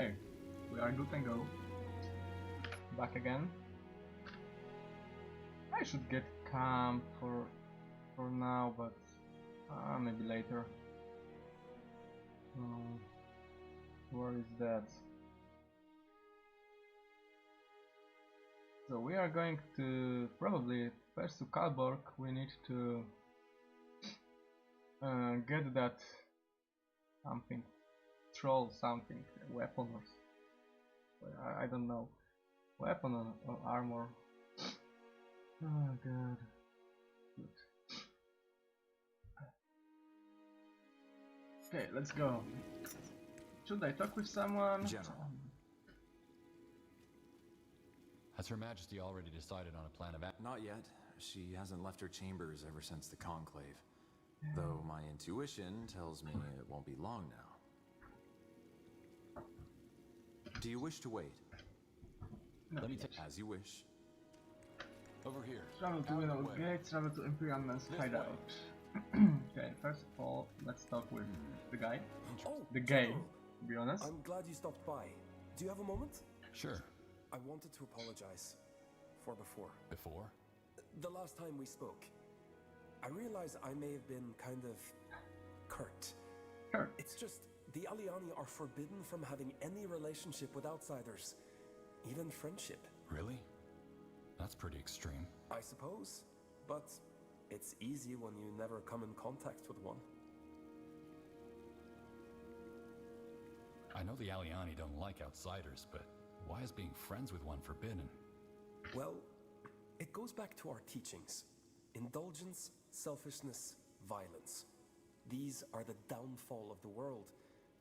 Okay, we are good and go. Back again. I should get camp for now, but maybe later. Where is that? So we are going to probably first to Kalborg. We need to get that something, troll something, weapon or I don't know, weapon or armor. Oh god. Good. Okay, let's go. Should I talk with someone? General. Has Her Majesty already decided on a plan of action? Not yet. She hasn't left her chambers ever since the conclave. Though my intuition tells me it won't be long now. Do you wish to wait? No. Let me take As you wish. over here. Travel to Out of the Window way. Gate, travel to Imperial Man's This hideout. Okay, first of all, let's talk with the guy. Oh, The gay, General. to be honest. I'm glad you stopped by. Do you have a moment? Sure. I wanted to apologize for before. Before? The last time we spoke, I realized I may have been kind of curt. Sure. It's just the Aliani are forbidden from having any relationship with outsiders, even friendship, Really? That's pretty extreme. I suppose. But it's easy when you never come in contact with one. I know the Aliani don't like outsiders, but why is being friends with one forbidden? Well, it goes back to our teachings. Indulgence, selfishness, violence. These are the downfall of the world,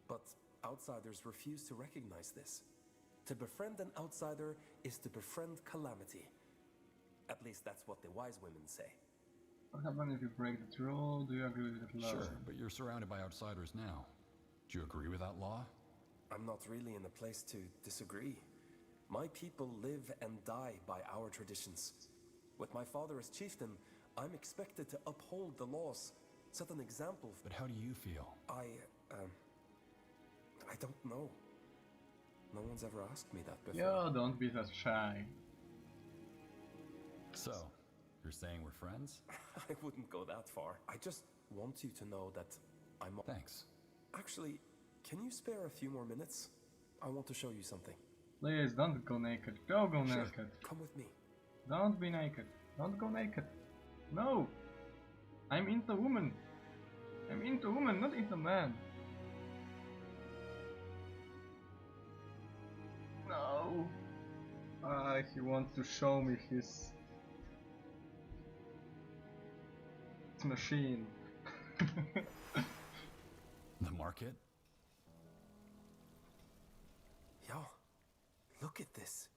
but outsiders refuse to recognize this. To befriend an outsider is to befriend calamity. At least that's what the wise women say. What happens if you break the rule? Do you agree with that law? Sure, but you're surrounded by outsiders now. Do you agree with that law? I'm not really in a place to disagree. My people live and die by our traditions. With my father as chieftain, I'm expected to uphold the laws, set an example. But how do you feel? I don't know. No one's ever asked me that before. Yo, don't be that shy. So, you're saying we're friends? I wouldn't go that far. I just want you to know that I'm... Thanks. Actually, can you spare a few more minutes? I want to show you something. Please, don't go naked. Don't go Sure. naked. Come with me. Don't be naked. Don't go naked. No! I'm into woman. I'm into woman, not into man. No! He wants to show me his machine. The market? Yeah, look at this.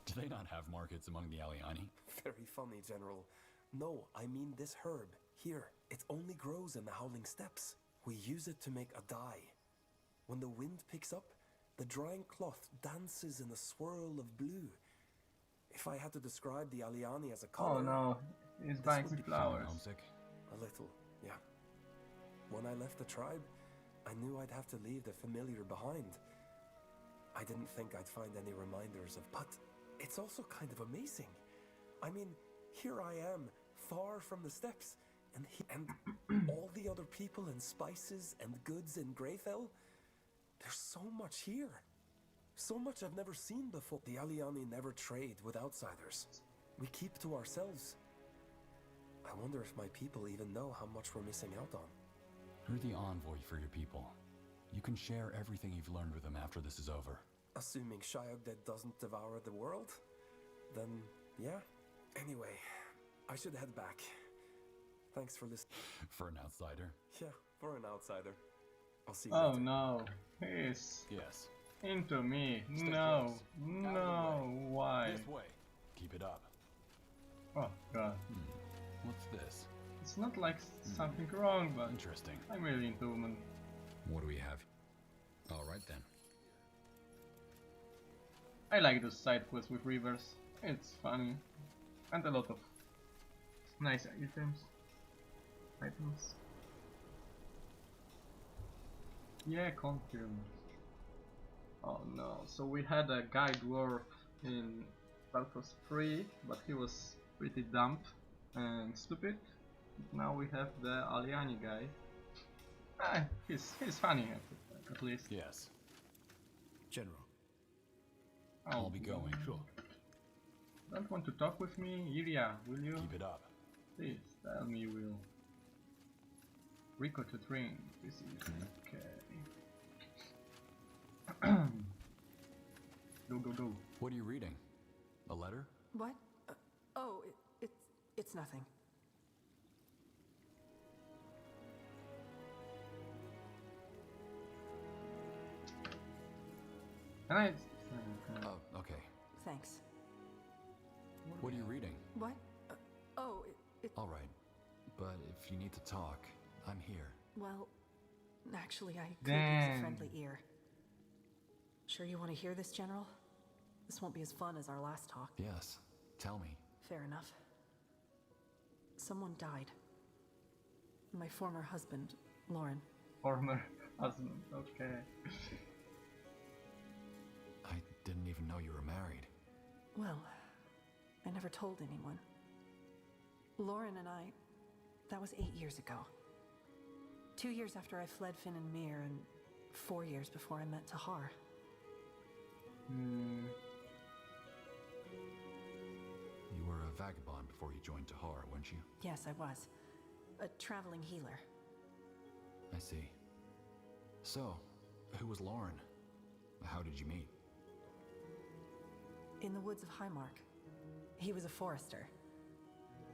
Do they not have markets among the Aliani? Very funny, General. No, I mean this herb. Here, it only grows in the Howling Steppes. We use it to make a dye. When the wind picks up, the drying cloth dances in a swirl of blue. If I had to describe the Aliani as a color... Oh no, he's This buying would some be flowers. Homesick? A little, yeah. When I left the tribe, I knew I'd have to leave the familiar behind. I didn't think I'd find any reminders of... But it's also kind of amazing. I mean, here I am, far from the steppes, and all the other people and spices and goods in Greyfell. There's so much here. So much I've never seen before. The Aliani never trade with outsiders. We keep to ourselves. I wonder if my people even know how much we're missing out on. You're the envoy for your people. You can share everything you've learned with them after this is over. Assuming Shayogde doesn't devour the world, then yeah. Anyway, I should head back. Thanks for listening. For an outsider? Yeah, for an outsider. I'll see you Oh later. no, he's Yes. into me. Stay No, close. Out of the no, way. why? This way. Keep it up. Oh god. What's this? It's not like something wrong, but Interesting. I'm really into women. What do we have? All right then. I like those side quests with rivers. It's funny. And a lot of nice items. Yeah, confirm. Oh no, so we had a guy dwarf in SoulHarest, but he was pretty dumb and stupid. Now we have the Aliani guy. He's funny at least. Yes, General, I'll be going. sure. Don't want to talk with me, Ilya? Will you? Keep it up. Please tell me you will. Rico to train. This is okay. Go. What are you reading? A letter? What? Oh, it's nothing. Can I? Oh, okay. Thanks. What are you reading? What? Oh, All right, but if you need to talk, I'm here. well, actually, I could use Damn. a friendly ear. Sure you want to hear this, General? This won't be as fun as our last talk. Yes, tell me. Fair enough. Someone died. My former husband, Lauren. Former husband. Okay. I didn't even know you were married. Well, I never told anyone. Lauren and I, that was 8 years ago. 2 years after I fled Finn and Mir, and 4 years before I met Tahar. You were a vagabond before you joined Tahar, weren't you? Yes, I was. A traveling healer. I see. So, who was Lauren? How did you meet? In the woods of Highmark. He was a forester.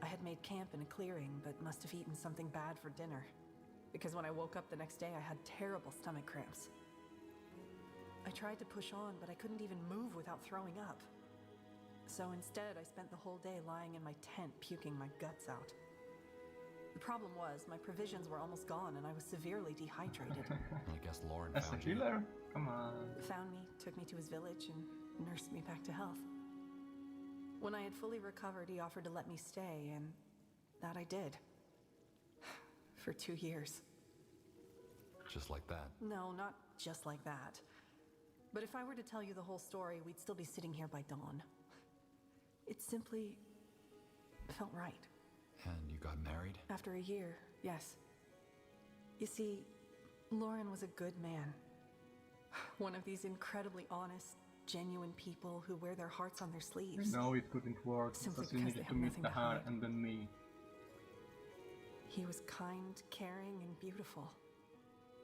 I had made camp in a clearing, but must have eaten something bad for dinner. Because when I woke up the next day, I had terrible stomach cramps. I tried to push on, but I couldn't even move without throwing up. So instead, I spent the whole day lying in my tent, puking my guts out. The problem was, my provisions were almost gone, and I was severely dehydrated. I guess Lauren As a found you. healer? Come on. Found me, took me to his village, and nursed me back to health. When I had fully recovered, he offered to let me stay, and that I did. For 2 years. Just like that. No, not just like that. But if I were to tell you the whole story, we'd still be sitting here by dawn. It simply felt right. And you got married? After a year, yes. You see, Lauren was a good man. One of these incredibly honest, genuine people who wear their hearts on their sleeves. No, it couldn't work Simply because you because needed they to have meet nothing to Tahar hide. and then me. He was kind, caring, and beautiful.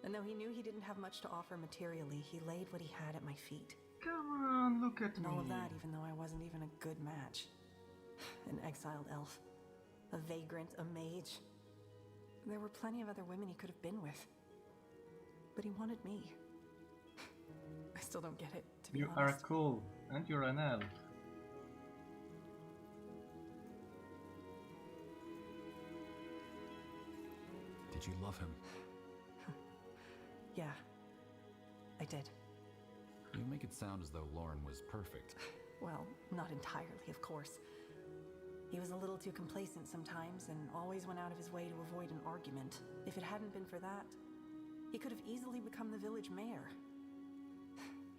And though he knew he didn't have much to offer materially, he laid what he had at my feet. Come on, look at And me. all of that, even though I wasn't even a good match. An exiled elf. A vagrant, a mage. There were plenty of other women he could have been with. But he wanted me. I still don't get it, to be You honest. are cool, and you're an elf. Did you love him? Yeah, I did. You make it sound as though Lauren was perfect. Well, not entirely, of course. He was a little too complacent sometimes and always went out of his way to avoid an argument. If it hadn't been for that, he could have easily become the village mayor.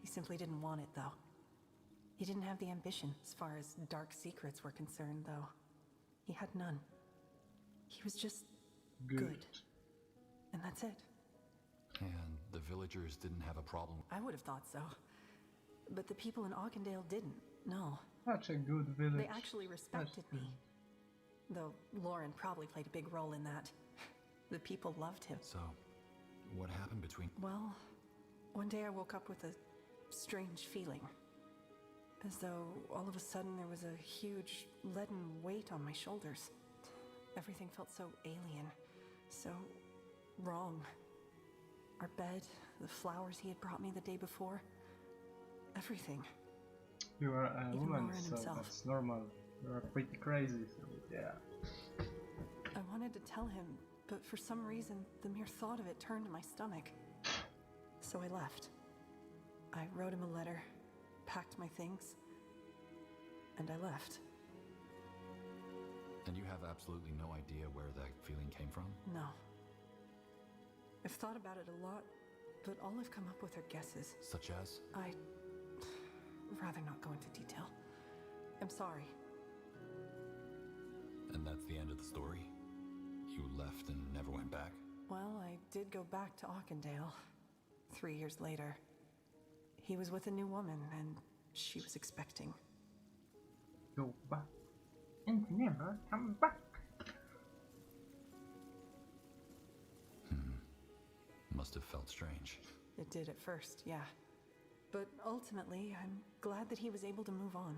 He simply didn't want it, though. He didn't have the ambition as far as dark secrets were concerned, though. He had none. He was just good. And that's it. And the villagers didn't have a problem. I would have thought so. But the people in Auchendale didn't, no. Such a good village. They actually respected me. Though Lauren probably played a big role in that. The people loved him. So, what happened between... Well, one day I woke up with a strange feeling. As though all of a sudden there was a huge leaden weight on my shoulders. Everything felt so alien, so wrong. Our bed, the flowers he had brought me the day before, everything. You are a Even woman, Lauren so himself. that's normal. You are pretty crazy, so yeah. I wanted to tell him, but for some reason, the mere thought of it turned my stomach. So I left. I wrote him a letter, packed my things, and I left. And you have absolutely no idea where that feeling came from? No. I've thought about it a lot, but all I've come up with are guesses. Such as? I'd rather not go into detail. I'm sorry. And that's the end of the story? You left and never went back? Well, I did go back to Auchendale 3 years later. He was with a new woman, and she was expecting. Go back and never come back. Must have felt strange. It did at first, yeah. But ultimately, I'm glad that he was able to move on.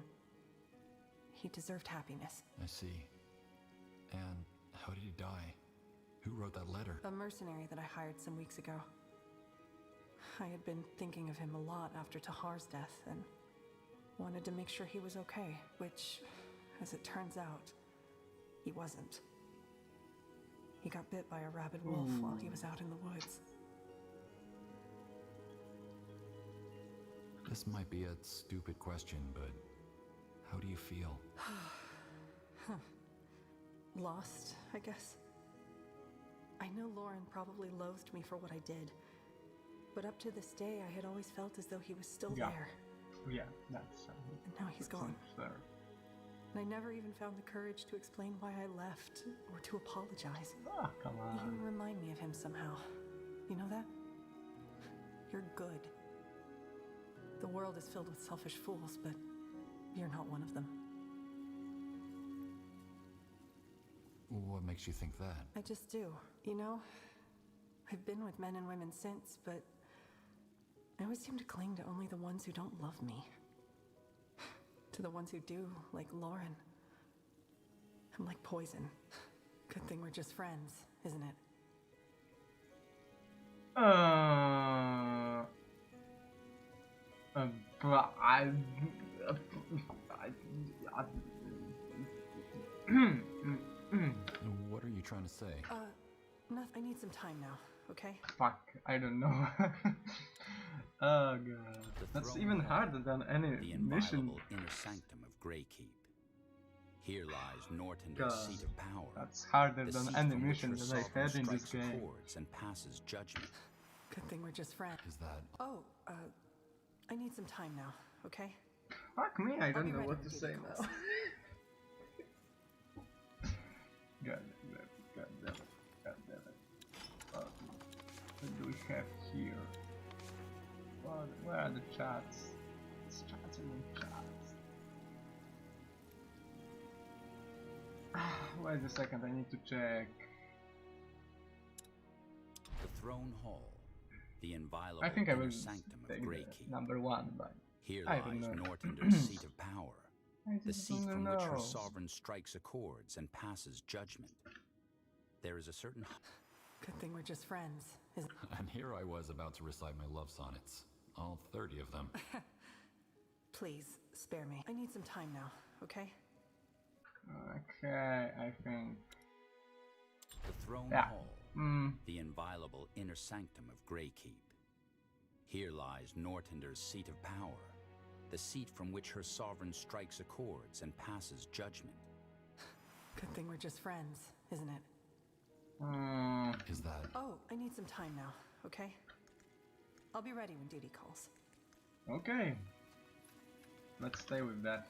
He deserved happiness. I see. And how did he die? Who wrote that letter? A mercenary that I hired some weeks ago. I had been thinking of him a lot after Tahar's death, and wanted to make sure he was okay, which, as it turns out, he wasn't. He got bit by a rabid wolf while he was out in the woods. This might be a stupid question, but how do you feel? Lost, I guess. I know Lauren probably loathed me for what I did, but up to this day I had always felt as though he was still there. Yeah, that's And now he's gone. fair. And I never even found the courage to explain why I left or to apologize. Ah, come You on. remind me of him somehow. You know that? You're good. The world is filled with selfish fools, but you're not one of them. What makes you think that? I just do. You know, I've been with men and women since, but I always seem to cling to only the ones who don't love me. To the ones who do, like Lauren. I'm like poison. Good thing we're just friends, isn't it? But What are you trying to say? Nothing. I need some time now, okay? fuck, I don't know. Oh god, that's even harder than any The mission. inviolable inner sanctum of Greykeep. Here lies Nortender's God, seat of power. That's harder the than seat any from which mission her that I sovereign had in this strikes game. accords and passes judgment. Good thing we're just friends. Is that... Oh, I need some time now, okay? Fuck me, I I'll don't be know ready what when to duty say calls. now. God damn it, god damn it, god damn it. What do we have here? Where are the chats? It's chats and chats. Wait a second, I need to check. The throne hall. The inviolable I think I inner will sanctum of take the Greykeep. number one, but Here I lies don't know. Nortender's seat of power. I The just seat don't from which her know. sovereign strikes accords and passes judgment. There is a certain... Good thing we're just friends, isn't it? And here I was about to recite my love sonnets. All 30 of them. Please, spare me. I need some time now, okay? Okay, I think. The throne Yeah. hall. The inviolable inner sanctum of Greykeep. Here lies Nortender's seat of power. The seat from which her sovereign strikes accords and passes judgment. Good thing we're just friends, isn't it? Is that... Oh, I need some time now, okay? I'll be ready when duty calls. Okay. Let's stay with that.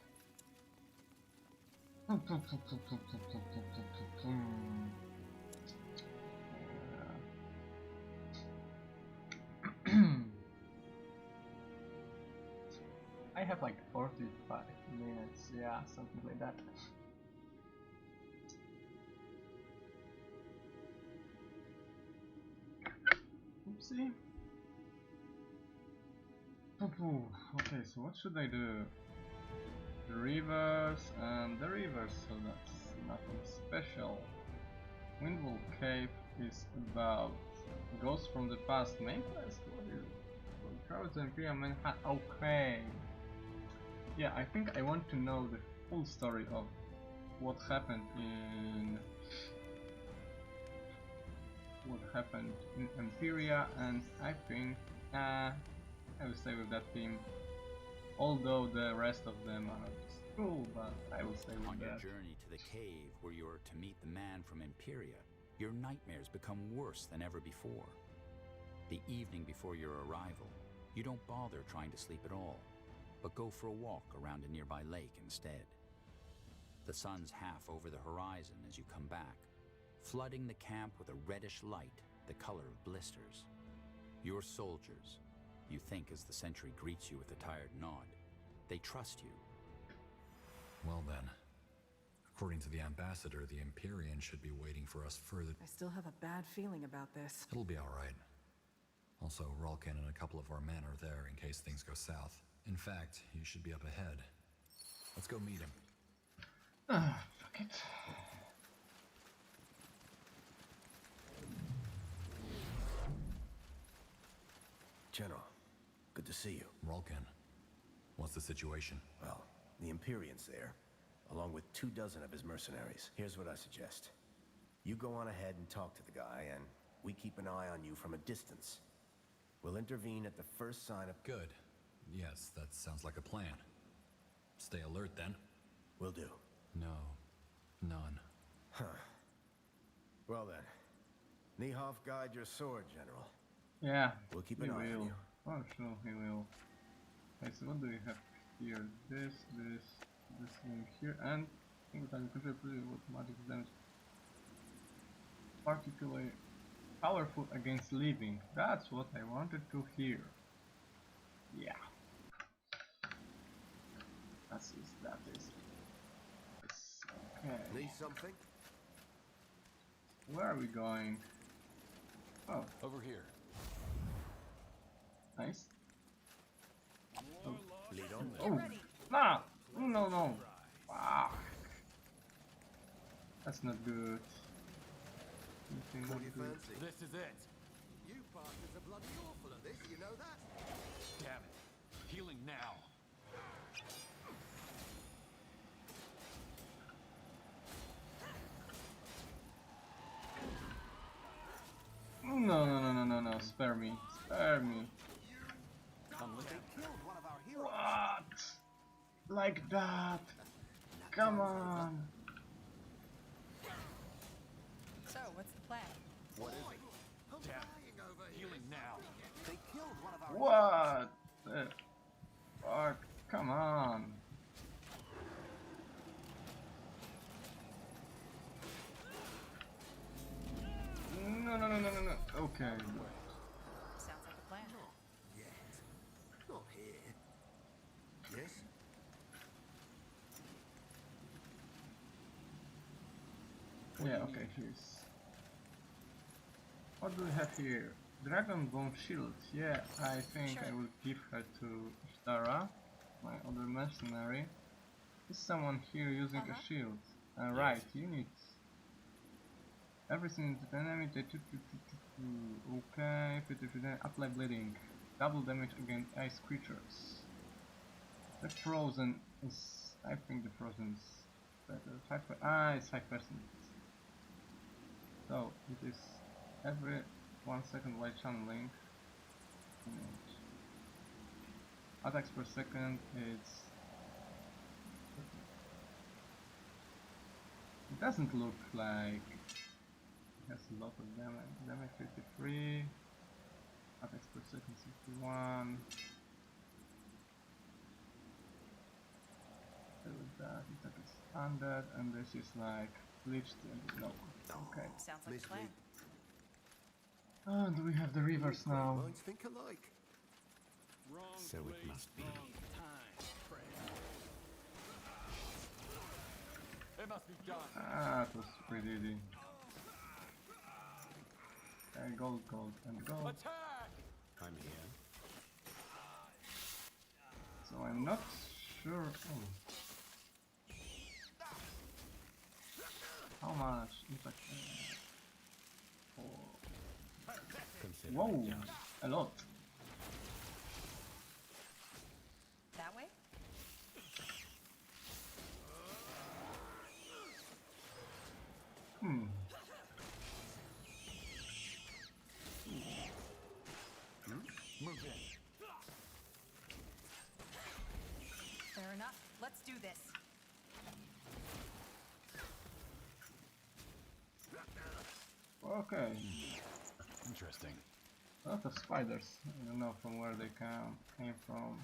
I have like 45 minutes, yeah, something like that. Oopsie. Okay, so what should I do? The rivers and the rivers, so that's nothing special. Windwall Cave is about Ghosts from the Past. Main quest? What is it? Crowds and Imperial Manhattan. Okay. Yeah, I think I want to know the full story of what happened in Imperia, and I think I will stay with that team. Although the rest of them are cool, but I will stay On with your that. journey to the cave where you are to meet the man from Imperia, your nightmares become worse than ever before. The evening before your arrival, you don't bother trying to sleep at all, but go for a walk around a nearby lake instead. The sun's half over the horizon as you come back, flooding the camp with a reddish light the color of blisters. Your soldiers, you think as the sentry greets you with a tired nod. They trust you. Well then, according to the ambassador, the Empyrean should be waiting for us further. I still have a bad feeling about this. It'll be all right. Also, Rulkin and a couple of our men are there in case things go south. In fact, he should be up ahead. Let's go meet him. Fuck it. General, good to see you. Rulkin, what's the situation? Well, the Empyrean's there, along with 24 of his mercenaries. Here's what I suggest. You go on ahead and talk to the guy, and we keep an eye on you from a distance. We'll intervene at the first sign of... Good. Yes, that sounds like a plan. Stay alert then. Will do. No. None. Huh. Well then. Nihov, guide your sword, General. Yeah, We'll keep he an eye on will. you. Oh, sure, he will. Okay, so what do we have here? This thing here, and I think that I'm contributing with magic damage. Particularly powerful against living. That's what I wanted to hear. Yeah. That is. Okay. Need something? Where are we going? Oh, Over here. nice. Oh, Lead on. oh. Nah! No. Fuck. That's not good. Anything What not do you good. fancy? This is it. You bastards are bloody awful at this, you know that? Damn it. Healing now. No. Spare me. What? Like that? Come on. So, what's the plan? Damn it. Healing now. They killed one of our What the fuck? Come on. No. Okay. Sounds like a plan. yet. Not here. Yes? Yeah, okay, here's... What do we have here? Dragon Bone Shield. Yeah, I think I will give her to Ishtara, my other mercenary. Is someone here using a shield? Right, units. Everything is the enemy. Okay, apply bleeding. Double damage against ice creatures. The frozen is... I think the frozen is better. It's 5%. So, it is every 1 second while channeling. Attacks per second, it's... It doesn't look like it has a lot of damage. Damage 53, attacks per second 61. With that, attack is undead, and this is like bleached and no. Okay. Sounds like a plan. And we have the rivers now. Minds think alike. So it must be. It must be done. It was pretty easy. Okay, gold, and gold. Attack! I'm here. So I'm not sure. How much impact? Consider Whoa, it done. a lot. That way? Move in. Fair enough. Let's do this. Okay. Interesting. A lot of spiders. I don't know from where they came from.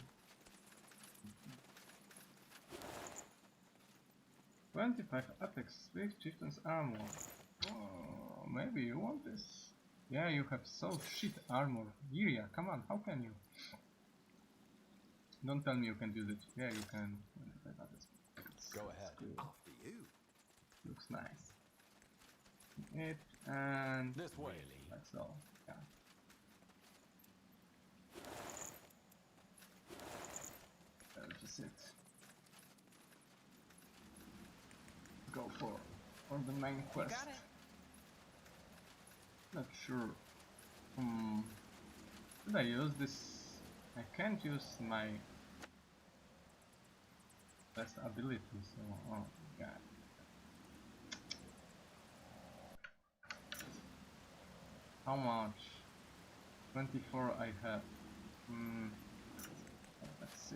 25 attacks, 6 chieftain's armor. Oh, maybe you want this? Yeah, you have so shit armor. Iria, come on, how can you? Don't tell me you can use it. Yeah, you can. Go ahead. Cool. After you. Looks nice. It and This way. that's all. Yeah. That's just it. Go for the main quest. Got it. Not sure. Should I use this? I can't use my best ability, so oh god. How much? 24 I have. Let's see.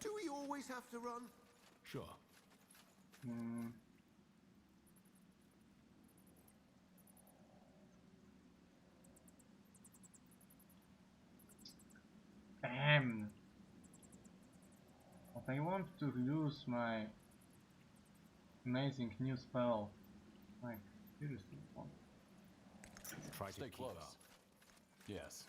Do we always have to run? Sure. Damn. But I want to use my amazing new spell. Like, seriously. Try to Stay keep close. up. Yes.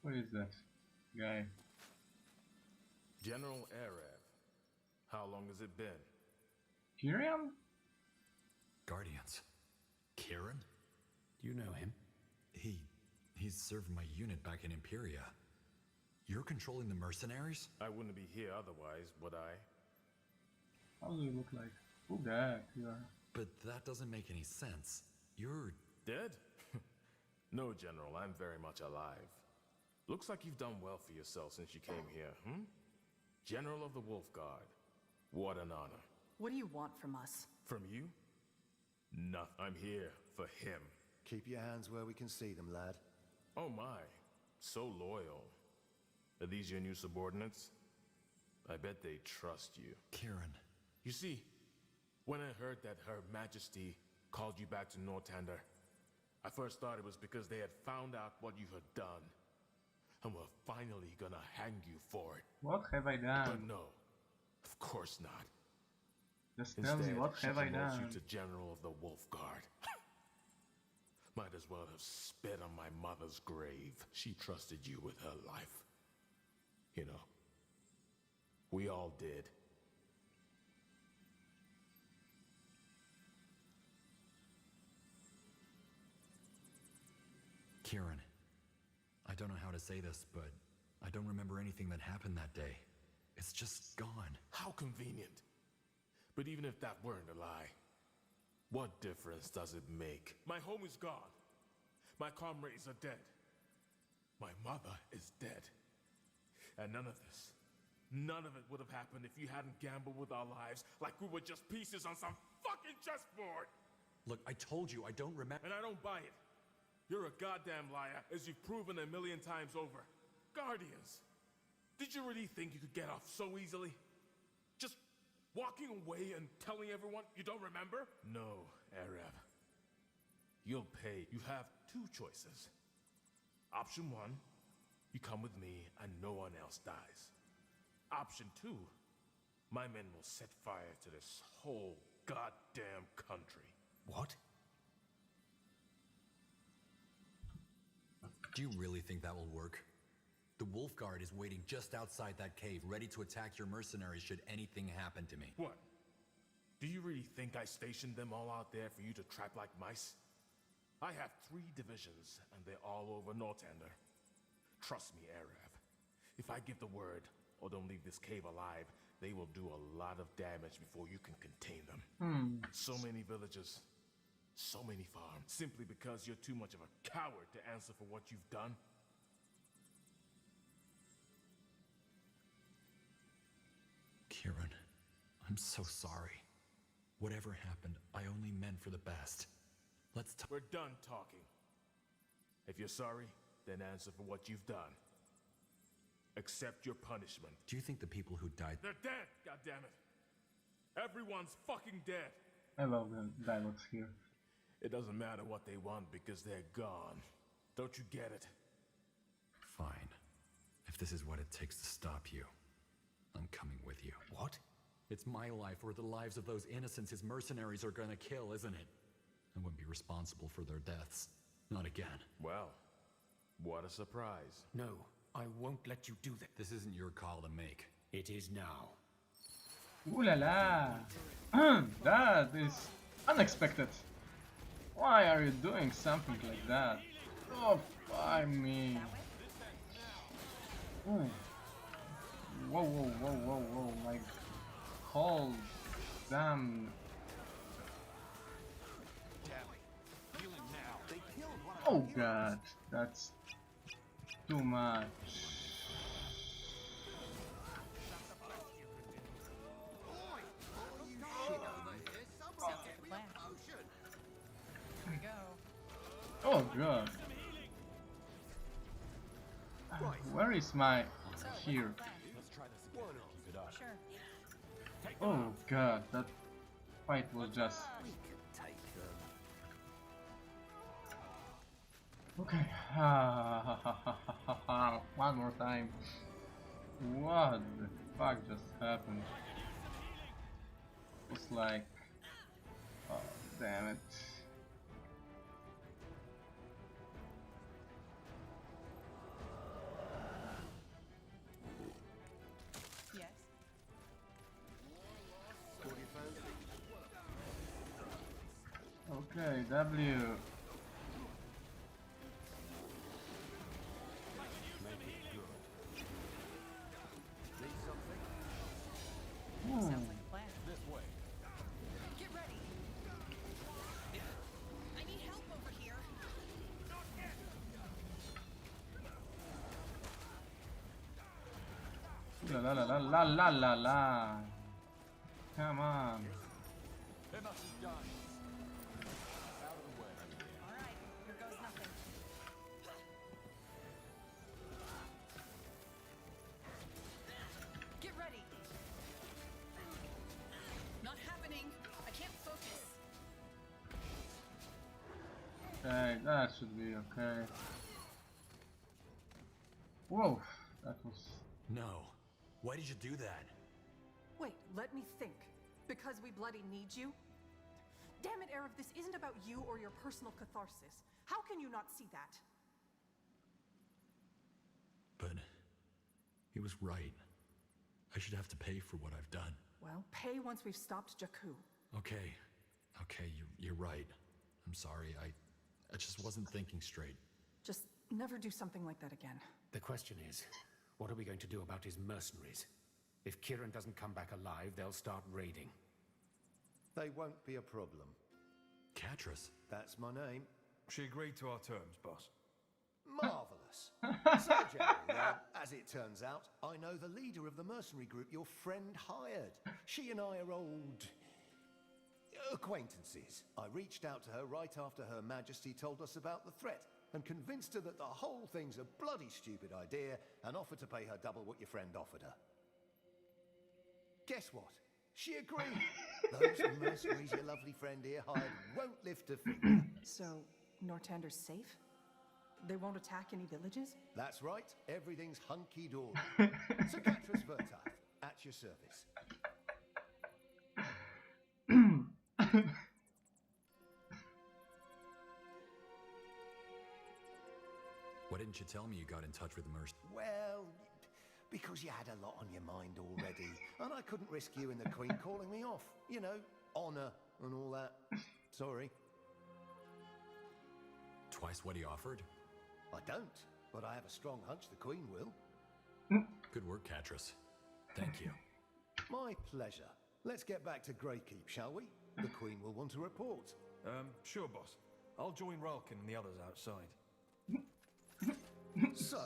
What is that guy? General Arab, how long has it been? Kyrian? Guardians. Kieran? You know him? He's served my unit back in Imperia. You're controlling the mercenaries? I wouldn't be here otherwise, would I? How do you look like? Who that you are? But that doesn't make any sense. You're... Dead? No, General, I'm very much alive. Looks like you've done well for yourself since you came here, hmm? General of the Wolf Guard. What an honor. What do you want from us? From you? Nothing. I'm here for him. Keep your hands where we can see them, lad. Oh my, so loyal. Are these your new subordinates? I bet they trust you. Kieran. You see, when I heard that Her Majesty called you back to Northander, I first thought it was because they had found out what you had done, and were finally gonna hang you for it. What have I But done? no, of course not. Just tell me, Instead, what she have I promotes done? you to General of the Wolf Guard. Might as well have spit on my mother's grave. She trusted you with her life. You know, we all did. Kieran. I don't know how to say this, but I don't remember anything that happened that day. It's just gone. How convenient. But even if that weren't a lie, what difference does it make? My home is gone. My comrades are dead. My mother is dead. And none of it would have happened if you hadn't gambled with our lives like we were just pieces on some fucking chessboard. Look, I told you, I don't remember. And I don't buy it. You're a goddamn liar, as you've proven 1,000,000 times over. Guardians, did you really think you could get off so easily? Just walking away and telling everyone you don't remember? No, Arab. You'll pay. You have two choices. Option 1, you come with me and no one else dies. Option 2, my men will set fire to this whole goddamn country. What? Do you really think that will work? The Wolf Guard is waiting just outside that cave, ready to attack your mercenaries should anything happen to me. What? Do you really think I stationed them all out there for you to trap like mice? I have 3 divisions, and they're all over Northander. Trust me, Arab. If I give the word, or don't leave this cave alive, they will do a lot of damage before you can contain them. So many villages, so many farms, simply because you're too much of a coward to answer for what you've done. Kieran, I'm so sorry. Whatever happened, I only meant for the best. Let's talk. We're done talking. If you're sorry, then answer for what you've done. Accept your punishment. Do you think the people who died... They're dead, goddammit. Everyone's fucking dead. I love the dialogues here. It doesn't matter what they want because they're gone. Don't you get it? Fine. If this is what it takes to stop you, I'm coming with you. What? It's my life or the lives of those innocents his mercenaries are gonna kill, isn't it? I wouldn't be responsible for their deaths. Not again. Well, what a surprise. No, I won't let you do that. This isn't your call to make. It is now. Ooh la la! That is unexpected. Why are you doing something like that? Oh, I mean. Ooh. Whoa, whoa, whoa, whoa, whoa! My whole damn. Oh god, that's too much. Oh god. Where is my here? Oh god, that fight was just okay. One more time. What the fuck just happened? It was like, oh damn it. Yes. Okay, W. Sounds like a plan. This way. Get ready. I need help over here. La la la la la la la. Come on. All right, here goes nothing. Get ready. Not happening. I can't focus. Okay, that should be okay. Whoa, that was. No. Why did you do that? Wait, let me think. Because we bloody need you? Damn it, Aerith, this isn't about you or your personal catharsis. How can you not see that? But he was right. I should have to pay for what I've done. Well, pay once we've stopped Jakku. Okay. Okay, you're right. I'm sorry. I just wasn't thinking straight. Just never do something like that again. The question is, what are we going to do about his mercenaries? If Kieran doesn't come back alive, they'll start raiding. They won't be a problem. Catrus. That's my name. She agreed to our terms, boss. Marvellous. So, Jerry, as it turns out, I know the leader of the mercenary group your friend hired. She and I are old acquaintances. I reached out to her right after Her Majesty told us about the threat and convinced her that the whole thing's a bloody stupid idea and offered to pay her double what your friend offered her. Guess what? She agreed. Those mercenaries your lovely friend here hired won't lift a finger. So, Nortander's safe? They won't attack any villages? That's right. Everything's hunky-dory. So Catrus Vertath, at your service. Why didn't you tell me you got in touch with Merc? Well, because you had a lot on your mind already, and I couldn't risk you and the Queen calling me off. You know, honor and all that. Sorry. Twice what he offered? I don't, but I have a strong hunch the Queen will. Good work, Catrus. Thank you. My pleasure. Let's get back to Greykeep, shall we? The Queen will want to report. Sure, boss. I'll join Ralkin and the others outside. So,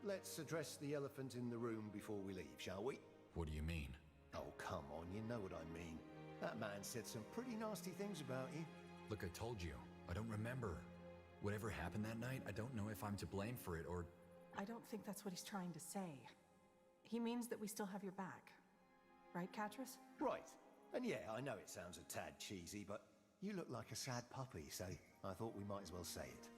let's address the elephant in the room before we leave, shall we? What do you mean? Oh, come on, you know what I mean. That man said some pretty nasty things about you. Look, I told you. I don't remember. Whatever happened that night, I don't know if I'm to blame for it or I don't think that's what he's trying to say. He means that we still have your back. Right, Catrus? Right. And yeah, I know it sounds a tad cheesy, but you look like a sad puppy, so I thought we might as well say it.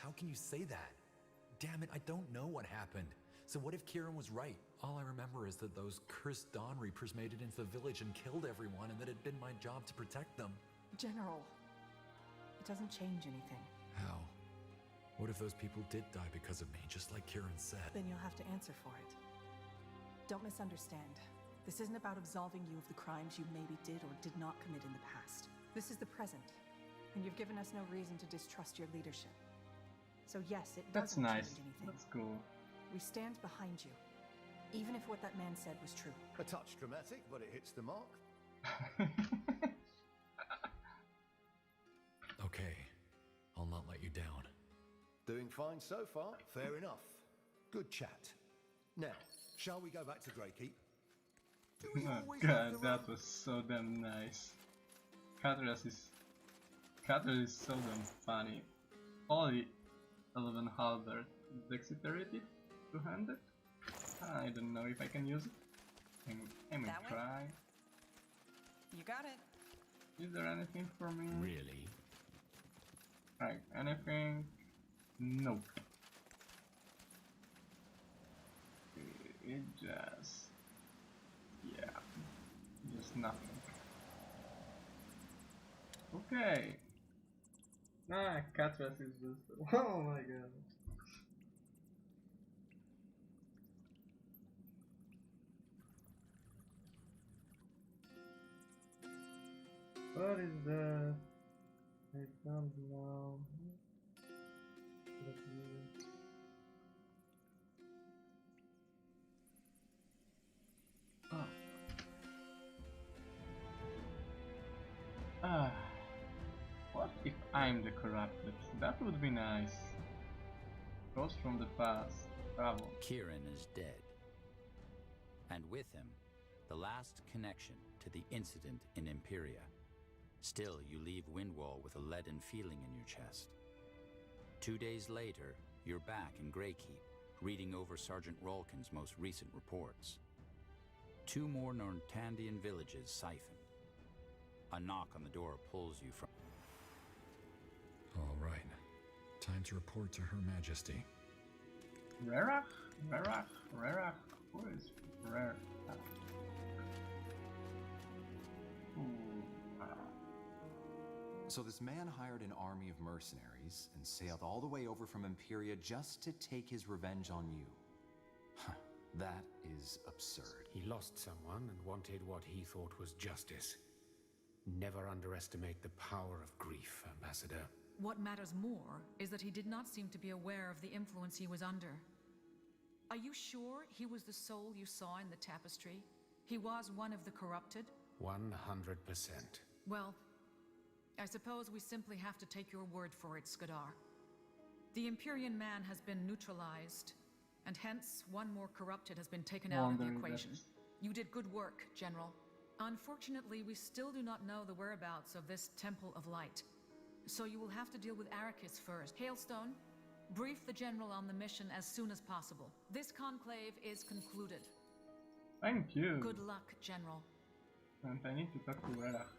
How can you say that? Damn it, I don't know what happened. So what if Kieran was right? All I remember is that those cursed Dawn Reapers made it into the village and killed everyone, and that it'd been my job to protect them. General, it doesn't change anything. How? What if those people did die because of me, just like Kieran said? Then you'll have to answer for it. Don't misunderstand. This isn't about absolving you of the crimes you maybe did or did not commit in the past. This is the present, and you've given us no reason to distrust your leadership. So yes, it doesn't nice. change anything. That's cool. We stand behind you, even if what that man said was true. A touch dramatic, but it hits the mark. Okay, I'll not let you down. Doing fine so far. Fair enough. Good chat. Now, shall we go back to Greykeep? Oh god, that was so damn nice. Catrus is so damn funny. Only 11 halberd dexterity to hand it. I don't know if I can use it. I'm gonna try. You got it. Is there anything for me? Really? Right, anything? Nope. It just... yeah, just nothing. Okay. Ah, Catrus is just... oh my god. What is that? I don't know. Let me... oh. What if I'm the corrupted? That would be nice. Ghost from the past. Travel. Kieran is dead. And with him, the last connection to the incident in Imperia. Still, you leave Windwall with a leaden feeling in your chest. 2 days later, you're back in Greykeep, reading over Sergeant Rolkin's most recent reports. 2 more Nortandian villages siphoned. A knock on the door pulls you from... All right. Time to report to Her Majesty. Rerach? Who is Rerach? So this man hired an army of mercenaries and sailed all the way over from Imperia just to take his revenge on you. Huh, that is absurd. He lost someone and wanted what he thought was justice. Never underestimate the power of grief, Ambassador. What matters more is that he did not seem to be aware of the influence he was under. Are you sure he was the soul you saw in the tapestry? He was one of the corrupted? 100%. Well, I suppose we simply have to take your word for it, Skadar. The Empyrean man has been neutralized, and hence one more corrupted has been taken out of the equation. You did good work, General. Unfortunately, we still do not know the whereabouts of this Temple of Light. So you will have to deal with Arrakis first. Hailstone, brief the General on the mission as soon as possible. This conclave is concluded. Thank you. Good luck, General. And I need to talk to Rerach.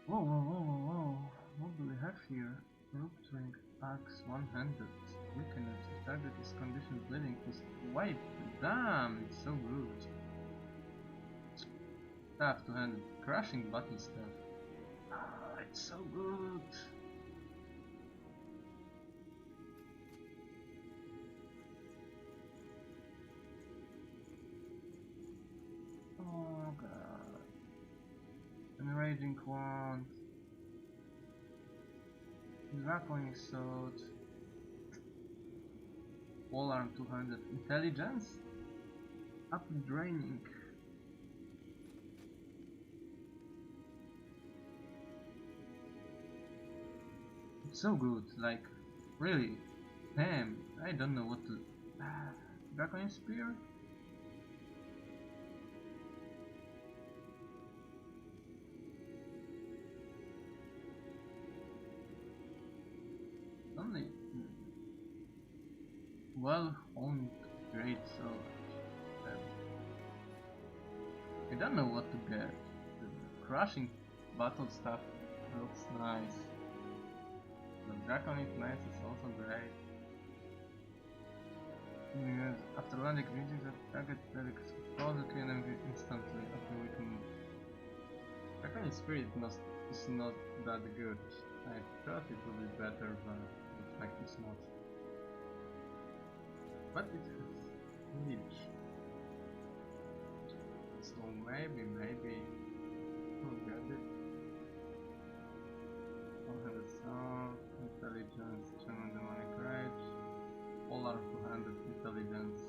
Whoa. What do we have here? Ruptwing axe one-handed. Weakness. The target is conditioned bleeding to wipe. Damn, it's so good. Staff to handle. Crushing battle staff. Ah, it's so good. Oh god. Enraging wand. Grappling sword. Wall arm 200. Intelligence? Up draining. It's so good, like, really. Damn, I don't know what to... Dragon Spear? really well-honed great sword. I don't know what to get. The crushing battle stuff looks nice. The draconic lance is also great. Yes, after landing reaches a target that exposes the enemy instantly after weakening. Draconic spirit is not that good. I thought it would be better, but looks like it's not. But it has reach. So maybe we'll get it. 100 sound, intelligence, German demonic rage, polar 200 intelligence.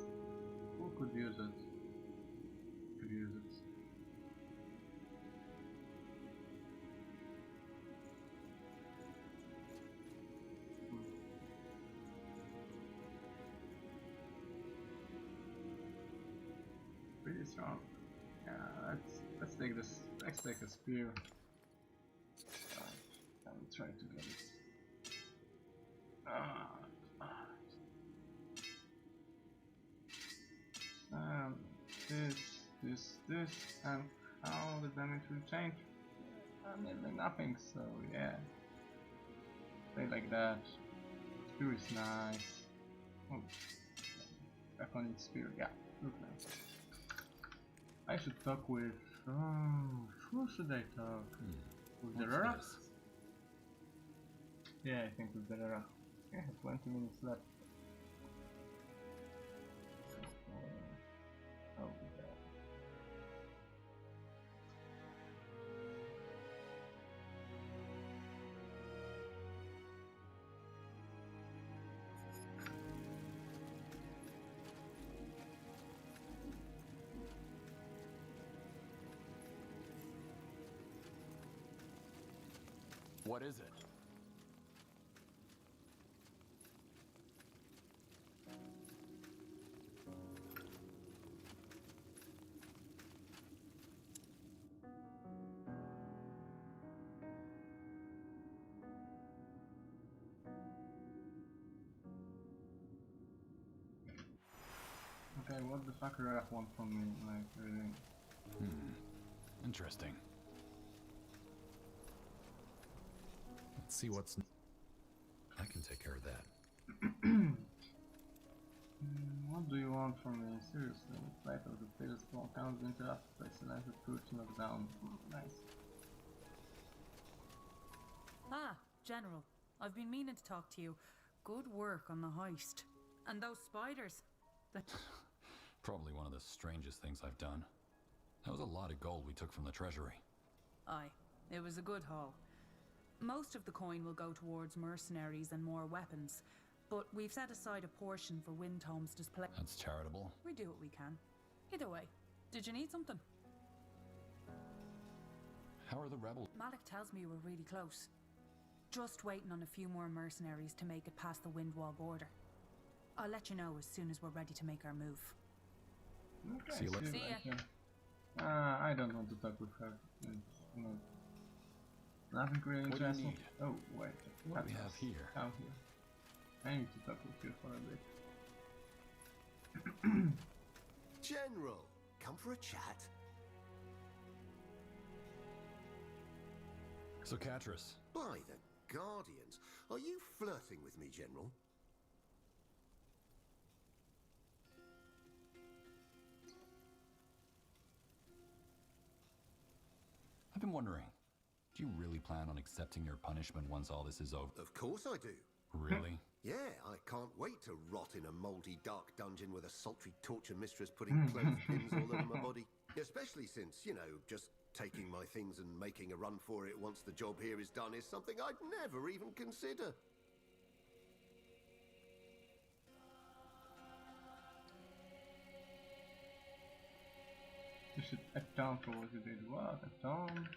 Who could use it? Could use it. Pretty strong. Yeah, let's take this. Let's take a spear. I will try to get it. This, and how the damage will change? Nearly nothing. So yeah, stay like that. Spear is nice. Oh, back on its spear. Yeah, look nice. I should talk with. Who should I talk? With the Rara? Yeah, I think with the Rara. I have 20 minutes left. Oh, yeah. What is it? Okay, what the fuck Rara want from me? Like, really? Interesting. Let's see what's... I can take care of that. What do you want from me? Seriously, flight of the failed small counts interrupted by selected troops knocked down. Nice. Ah, General. I've been meaning to talk to you. Good work on the heist. And those spiders. That... Probably one of the strangest things I've done. That was a lot of gold we took from the treasury. Aye, it was a good haul. Most of the coin will go towards mercenaries and more weapons, but we've set aside a portion for Windhome's display. That's charitable. We do what we can. Either way, did you need something? How are the rebels? Malik tells me we're really close. Just waiting on a few more mercenaries to make it past the Windwall border. I'll let you know as soon as we're ready to make our move. Okay, see you later. See ya. I don't want to talk with her. Nothing really What do you interesting. need? Oh, wait. What do we have here? Come here. I need to talk with you for a bit. General, come for a chat. So, Catris. By the Guardians, are you flirting with me, General? I've been wondering, do you really plan on accepting your punishment once all this is over? Of course I do. Really? Yeah, I can't wait to rot in a mouldy, dark dungeon with a sultry torture mistress putting clothespins all over my body. Especially since, you know, just taking my things and making a run for it once the job here is done is something I'd never even consider. You should atone for what you did. What? Atone?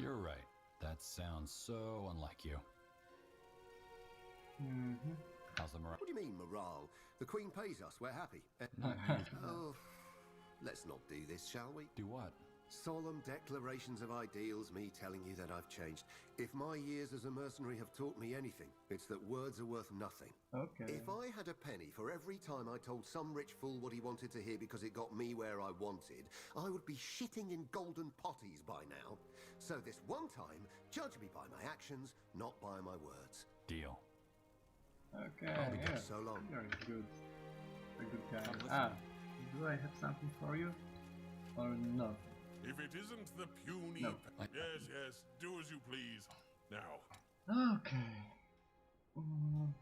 You're right. That sounds so unlike you. How's the morale? What do you mean, morale? The Queen pays us, we're happy. Oh, let's not do this, shall we? Do what? Solemn declarations of ideals, me telling you that I've changed. If my years as a mercenary have taught me anything, it's that words are worth nothing. Okay. If I had a penny for every time I told some rich fool what he wanted to hear because it got me where I wanted, I would be shitting in golden potties by now. So this one time, judge me by my actions, not by my words. Deal. Okay, I'll be yeah. good. So long. Very good. A good guy. Do I have something for you? Or no? If it isn't the puny... No. Yes, do as you please. Now. Okay. Mm.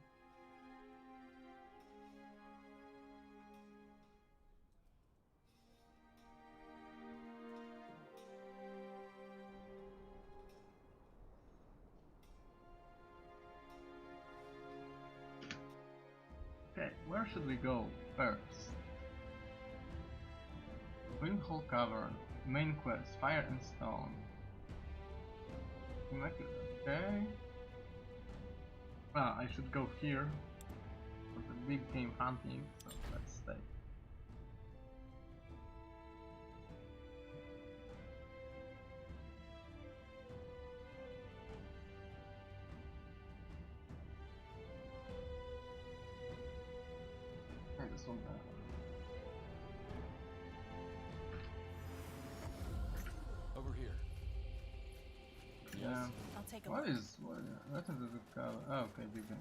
Okay, where should we go first? Windhole Cavern, main quest, Fire and Stone. Okay. Ah, I should go here for the big game hunting, so let's stay. Okay, this one. Over here. Yeah. I'll take a What look. is the color? Oh, okay, big game.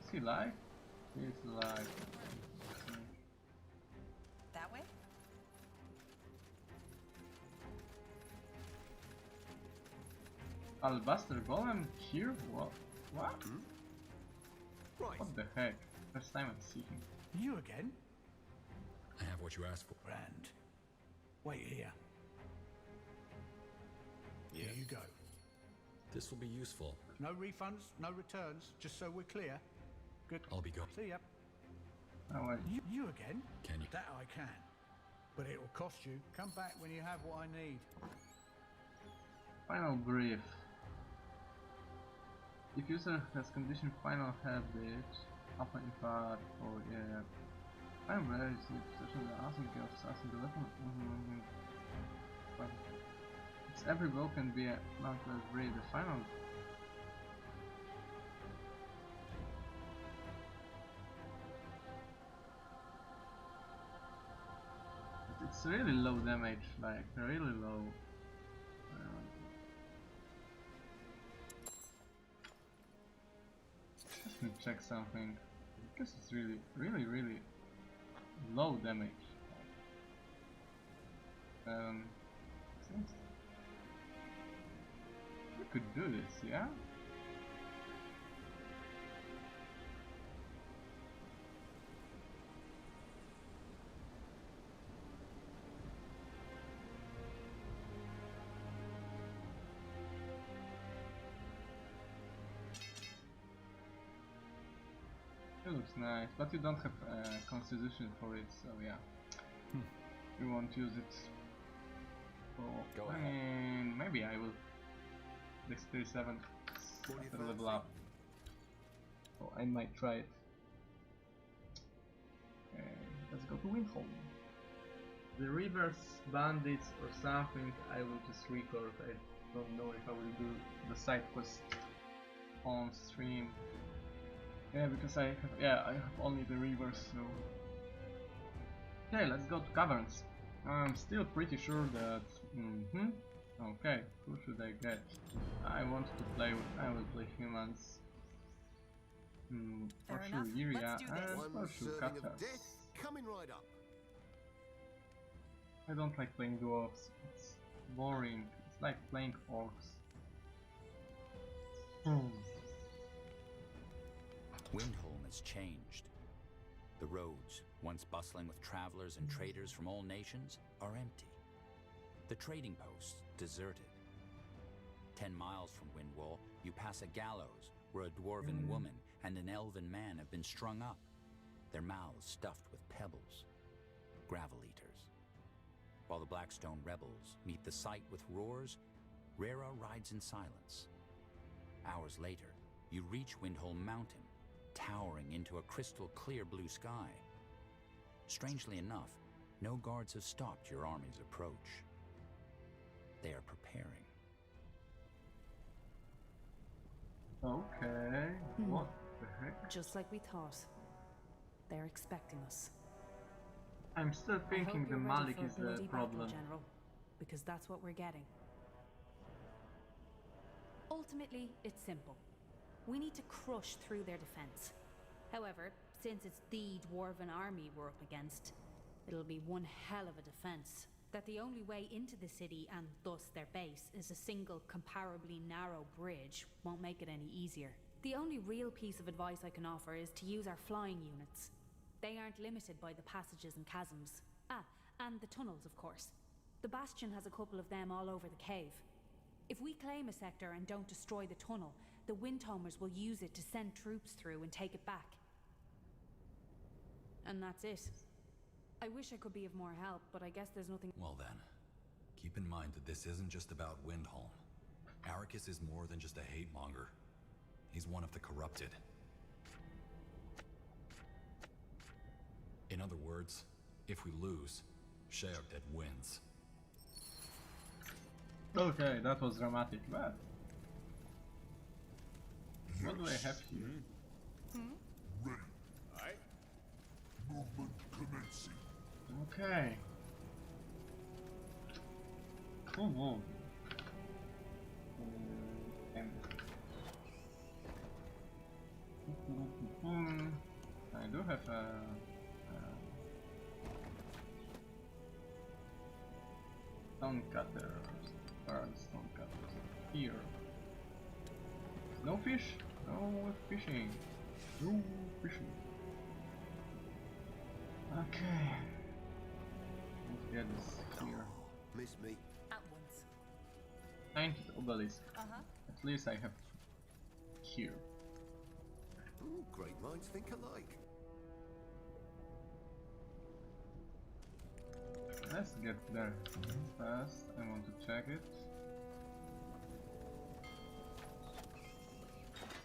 Is he live? He's live. That way? Alabaster Golem here? What? What? Right. What the heck? First time I see him. You again? I have what you asked for. Grand. Wait here. Here you go. This will be useful. No refunds, no returns, just so we're clear. Good. I'll be going. See ya. Oh wait. You again? Can you? That I can. But it'll cost you. Come back when you have what I need. Final brief. If user has conditioned final habit, upper impact, or yeah. I'm ready to see possession of the asking of assassin the weapon. But it's every blow can be a mountless breed. The final. It's really low damage, like really low. Let me check something. Because it's really low damage. Seems we could do this, yeah? It looks nice, but you don't have constitution for it, so yeah. You won't use it. So, Go I ahead. mean, maybe I will. Dexterity 7 after level up. So I might try it. Okay, let's go to Windholm. The Reverse Bandits or something, I will just record. I don't know if I will do the side quest on stream. Yeah, because I have only the reverse, so... Okay, let's go to caverns. I'm still pretty sure that... Okay, who should I get? I want to play with... I will play humans. For Fair sure enough. Iria, Let's do this. and One for sure serving of Katas. death coming right up. I don't like playing dwarves, it's boring. It's like playing orcs. Windholm has changed. The roads, once bustling with travelers and traders from all nations, are empty. The trading posts deserted. 10 miles from Windwall, you pass a gallows where a dwarven woman and an elven man have been strung up, their mouths stuffed with pebbles. Gravel eaters. While the Blackstone rebels meet the sight with roars, Rera rides in silence. Hours later, you reach Windholm Mountain, towering into a crystal clear blue sky. Strangely enough, no guards have stopped your army's approach. They are preparing. Okay, what the heck? Just like we thought. They're expecting us. I'm still I hope thinking the you're ready Malik for a is the bloody problem. battle, General, because that's what we're getting. Ultimately, it's simple. We need to crush through their defense. However, since it's the dwarven army we're up against, it'll be one hell of a defense. That the only way into the city, and thus their base, is a single comparably narrow bridge won't make it any easier. The only real piece of advice I can offer is to use our flying units. They aren't limited by the passages and chasms. And the tunnels, of course. The Bastion has a couple of them all over the cave. If we claim a sector and don't destroy the tunnel, the Windhomers will use it to send troops through and take it back. And that's it. I wish I could be of more help, but I guess there's nothing... Well then, keep in mind that this isn't just about Windholm. Arrakis is more than just a hate monger. He's one of the corrupted. In other words, if we lose, Sheoldred wins. Okay, that was dramatic, but... What do I have here? Ready. Alright. Movement commencing. Okay. Cool. I do have a stone cutter. Where are the stone cutters? Here. No fish? No fishing. No fishing. Okay. Let's get this here. Miss me. At once. 90th obelisk. At least I have here. Ooh, great minds think alike. Let's get there fast. I want to check it.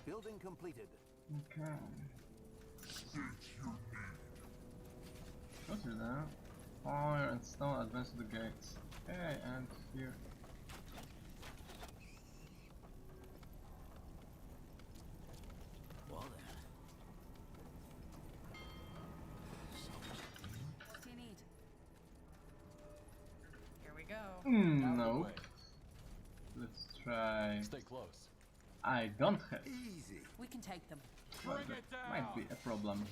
Building completed. Okay. Go through that. Fire and stone advance to the gates. Okay, and here. Well then. What do you need? Here we go. No. Let's try. Stay close. I don't have. Easy. We can take them. Well, that might be a problem.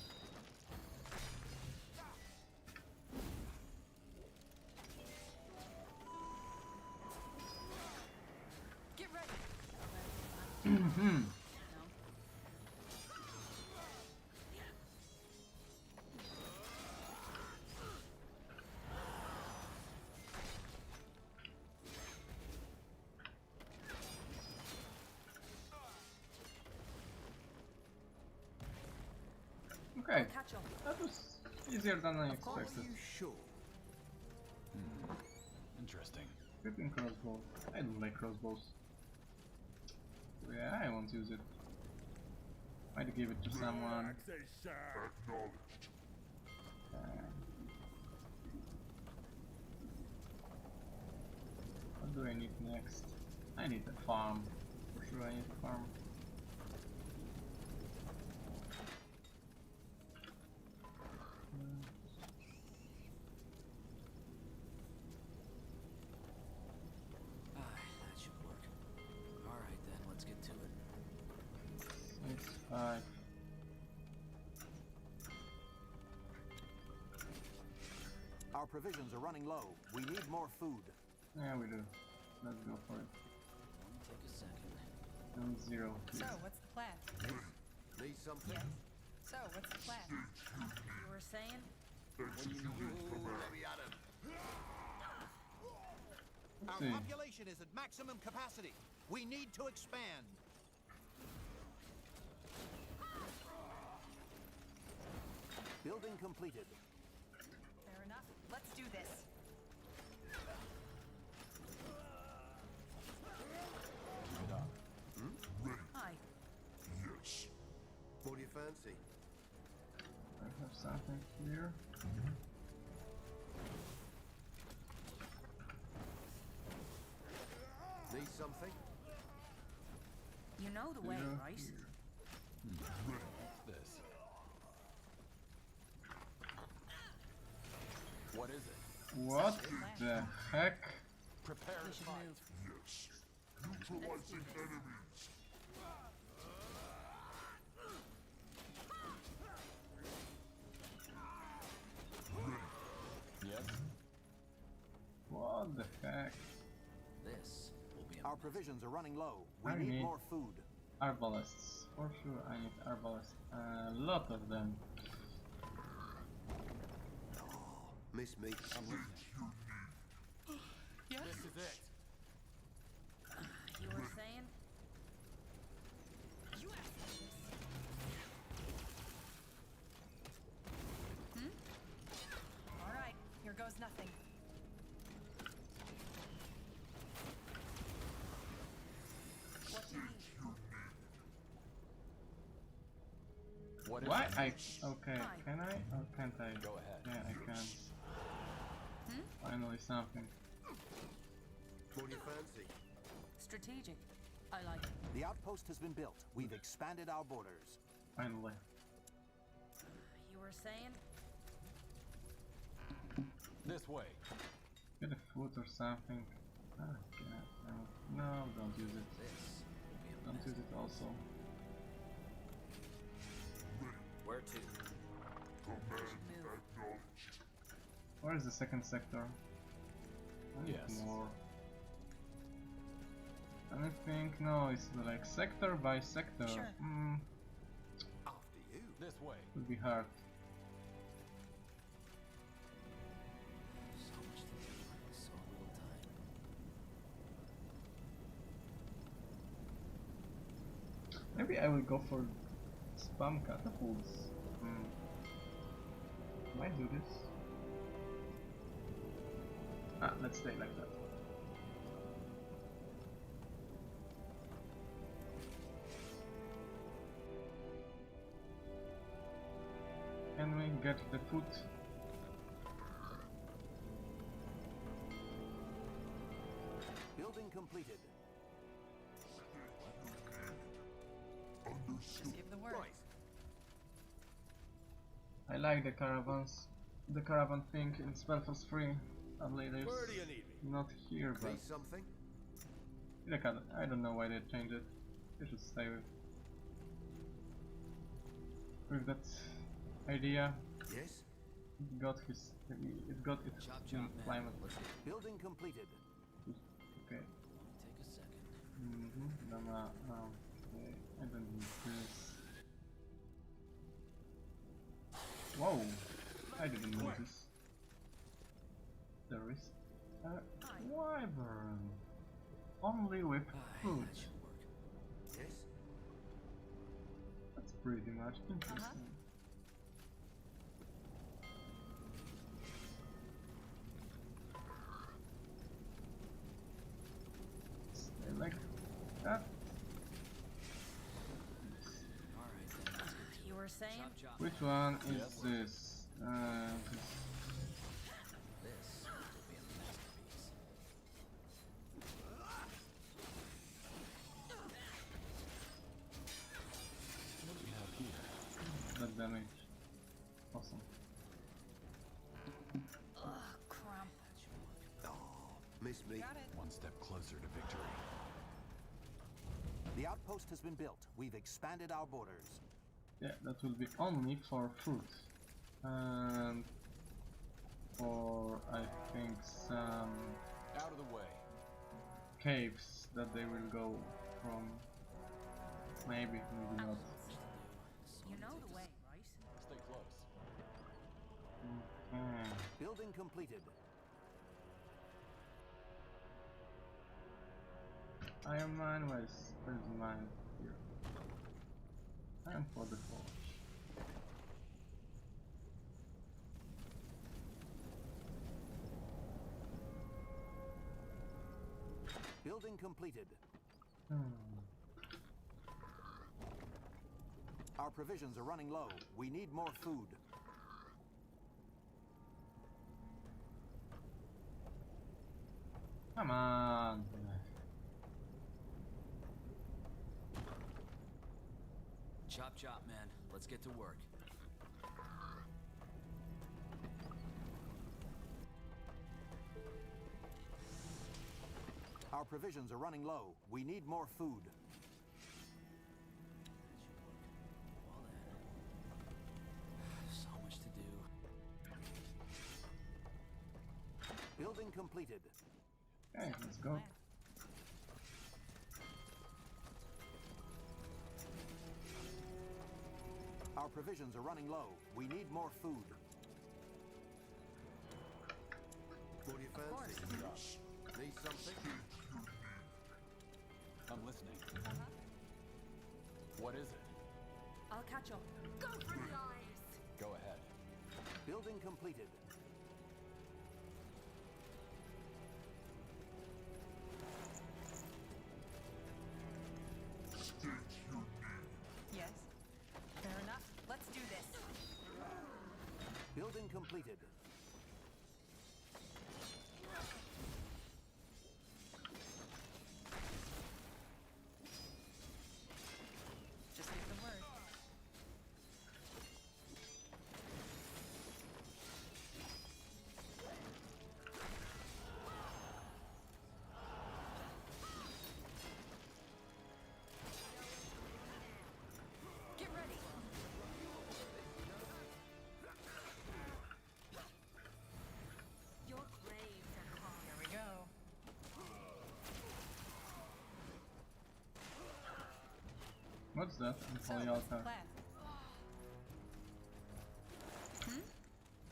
Get ready. Okay, Catch up. that was easier than I Are expected. you sure? Interesting. Creeping crossbow. I don't like crossbows. Yeah, I won't use it. Might give it to someone. What do I need next? I need a farm. For sure I need a farm. That should work. Alright then, let's get to it. 6, 5. Our provisions are running low. We need more food. Yeah, we do. Let's go for it. Take a second. And 0. So, what's the plan? Need something? Yes. So, what's the plan? You were saying? Let's Our see. population is at maximum capacity. We need to expand. Building completed. Fair enough. Let's do this. Hi. What do you fancy? I have something here. Need something? You know the way, right? This. What is it? What the heck? Prepare to fight. Yes. Neutralizing enemies. Yes. What the heck? This will be Our provisions are running low. We I need need- more food. Arbalests. For sure, I need arbalests. A lot of them. Miss me. Yes? This is it. You were saying? You asked for this. All right, here goes nothing. What do you need? What is Why? it? Okay, can I or can't I? Go ahead. Yeah, I can. Finally something. What do you fancy? Strategic. I like it. The outpost has been built. We've expanded our borders. Finally. You were saying? This way. Get a food or something. Ah, God, no, don't use it. This will be a Don't use it also. Where to? Where is the second sector? I need Yes. more. I think no, it's like sector by sector. Sure. After you. This way. Would be hard. So much to do in so little time. Maybe I will go for spam catapults. Might do this. Ah, let's stay like that. Can we get the food? Building completed. Just give the word. I like the caravans. The caravan thing in Spellforce 3. Only there's Where do you need me? not here, but Need something? I don't know why they changed it. They should stay with that idea. Yes? It got its Chop, chop, man. climate. Building completed. Okay. Take a second. Okay. I don't need this. Whoa! I didn't notice. There is a wyvern. Only with food. That should work. Yes? That's pretty much interesting. Stay like that. Alright then. You were saying? Chop, chop. Which one is Yes. this? This will be a masterpiece. What do we have here? That damage. Awesome. Ugh, crump. Oh, miss me. Got it. One step closer to victory. The outpost has been built. We've expanded our borders. Yeah, that will be only for food. And for, I think, some Out of the way. caves that they will go from. Maybe, maybe not. You know the way, right? Stay close. Okay. Building completed. Iron mine, where's the mine? Here. And for the forge. Building completed. Hmm. Our provisions are running low. We need more food. Come on. Chop chop, man. Let's get to work. Our provisions are running low. We need more food. So much to do. Building completed. Okay, let's go. Our provisions are running low. We need more food. What do you fancy? Need something? I'm listening. What is it? I'll catch up. Go for the eyes! Go ahead. Building completed. Yes. Fair enough. Let's do this. Building completed. Just give the word. Get ready. Your graves are calm. Here we go. What's that? So, Holy what's the altar. plan?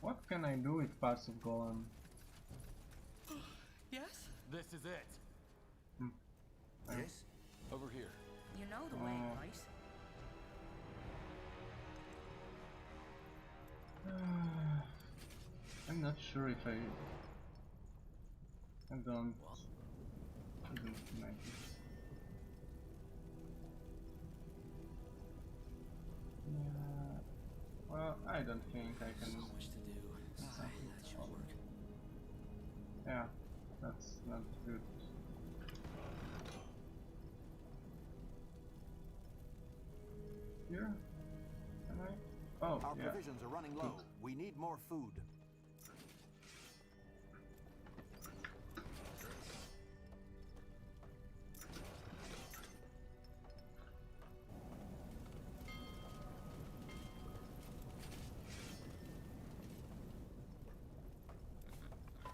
What can I do with parts of golem? Yes? This is it. Yes? Over here. You know the way, Oh. right? I'm not sure if I don't shouldn't make it. Yeah. Well, I don't think I can. So much to do. That should work. Yeah, that's not good. Here? Can I? Oh, Our yeah. provisions are running low. We need more food.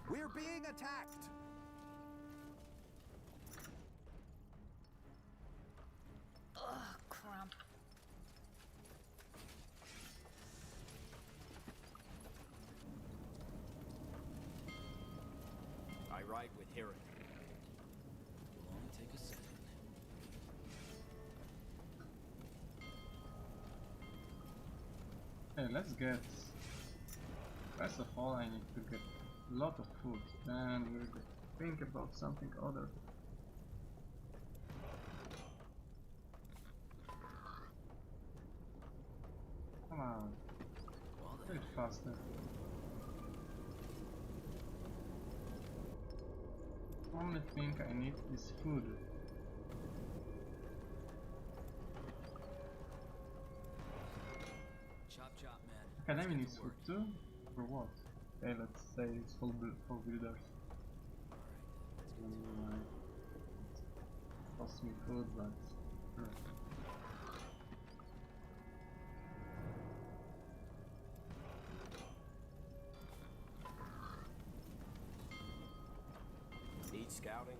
We're being attacked! Ugh, crump. I ride with Hiron. Will only take a second. Okay, let's get. First of all, I need to get a lot of food. Then we'll think about something other. Come on, do it faster. Only thing I need is food. Chop chop, man. Academy Let's needs get to food work. too? For what? Okay, let's say it's for builders. Cost me food, but sure. Need scouting.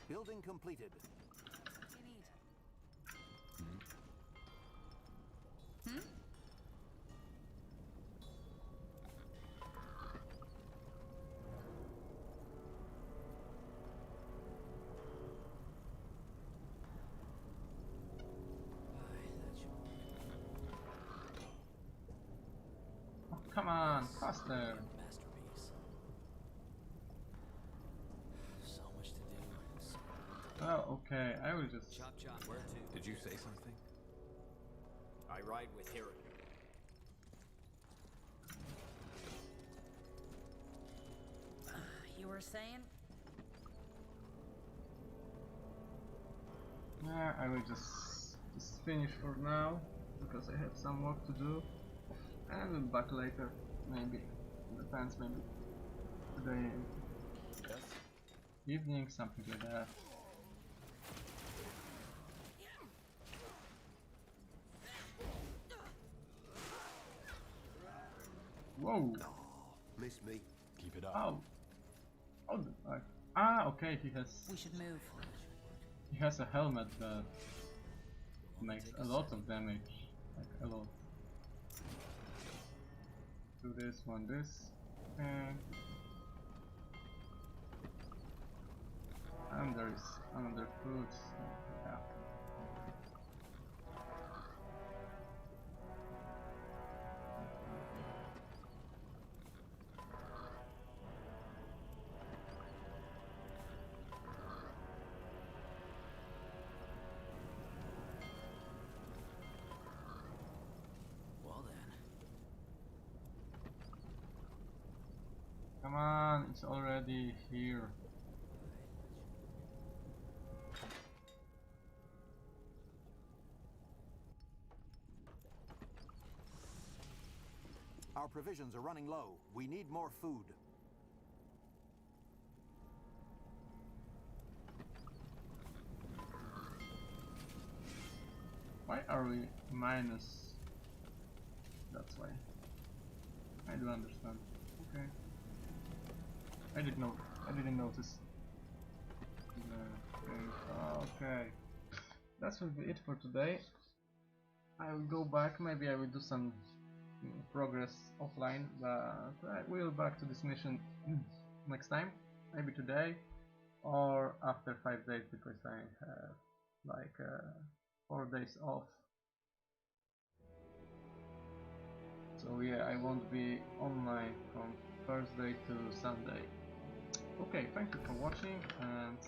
Building completed. What do you need? Hmm? Oh, come on, faster! Masterpiece. So much to do. So Oh, okay, I will just. chop chop. Where to? Did you say something? I ride with Hiron. You were saying? Yeah, I will just finish for now because I have some work to do, and we'll be back later. Maybe depends. Maybe today evening, something like that. Whoa! Miss me. Keep it up. Oh! Oh! Okay. We should move. He has a helmet that makes a lot of damage, like a lot. Do this, one this, and there is another food. So yeah. Well then. Come on, it's already here. Our provisions are running low. We need more food. Why are we minus? That's why. I do understand. Okay. I didn't notice. Okay. That will be it for today. I will go back. Maybe I will do some progress offline, but I will back to this mission next time. Maybe today or after 5 days, because I have like 4 days off. So yeah, I won't be online from Thursday to Sunday. Okay, thank you for watching, and